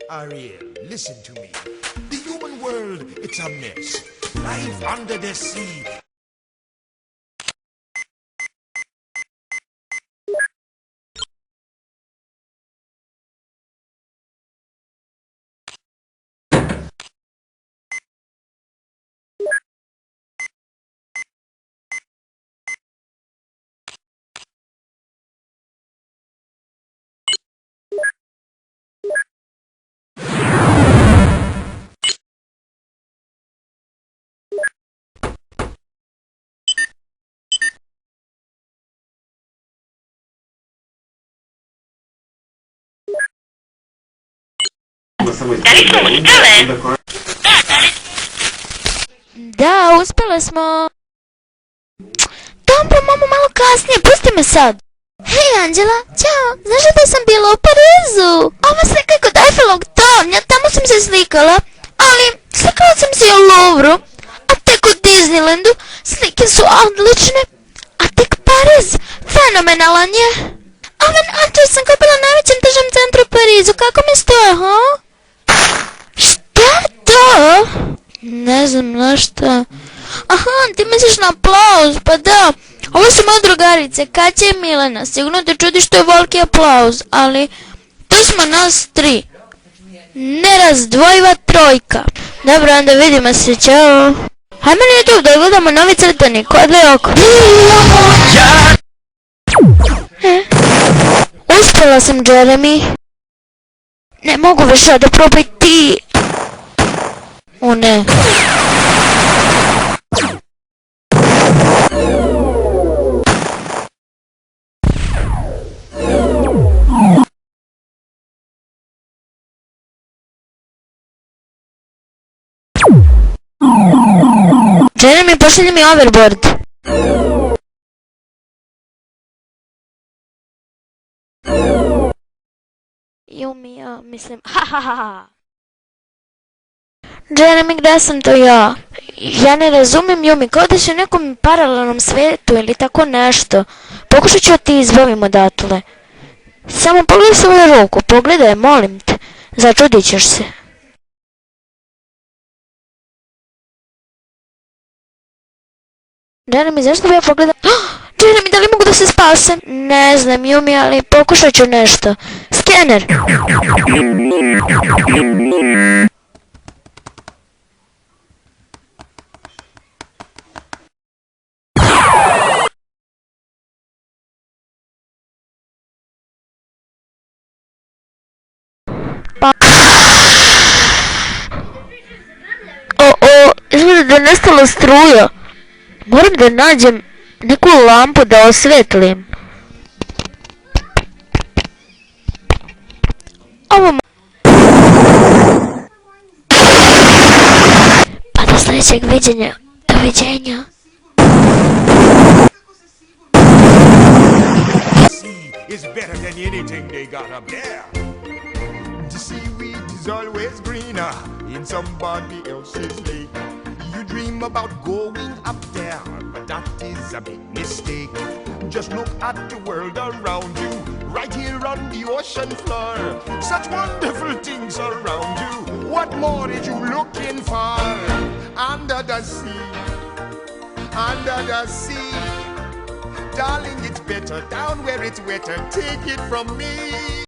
Ariel, listen to me. The human world, it's a mess. Life under the sea. Da li smo uspjele? Da, uspjeli smo. Dobro, mamo, malo kasnije, pusti me sad. Hej, Anđela, ćao, znaš da sam bila u Parizu? Ova slika je kod Eiffelovog tornja, tamo sam se slikala, ali slikala sam se i u Louvru, a tek u Disneylandu slike su odlične, a tek Pariz fenomenalan je. Oven, Anđel, sam kupila u najvećem tržnom centru u Parizu, kako mi stoje, ha? Šta je to? Ne znam na šta. Aha, ti misliš na aplauz, pa da. Ovo su moje drugarice, Katja i Milena. Sigurno te čudi što je veliki aplauz, ali to smo nas tri. Nerazdvojiva trojka. Dobro, onda vidimo se, čao. Hajme na YouTube da gledamo novi crtani, kod li oko. Uspjela sam, Jeremy. Ne mogu više da probaj ti. O ne. Jeremy, pošalji mi overboard. Yumi, ja mislim, ha. Jeremy, gdje sam to ja? Ja ne razumijem, Yumi, kao da si u nekom paralelnom svijetu ili tako nešto. Pokušat ću ti izbavim odatle. Samo pogledaj svoju ruku, pogledaj, molim te. Začudit ćeš se. Jeremy, zašto bi ja pogledao? Jeremy, da li mogu da se spasem? Ne znam, Yumi, ali pokušat ću nešto. Skener! Izgleda da je nestala struja. Moram da nađem neku lampu da osvetlim. Pa do sljedećeg viđenja. Doviđenja. Is better than anything they got up there. The seaweed is always greener in somebody else's lake. You dream about going up there, but that is a big mistake. Just look at the world around you, right here on the ocean floor. Such wonderful things around you. What more are you looking for? Under the sea, under the sea. Darling, it's better down where it's wetter. Take it from me.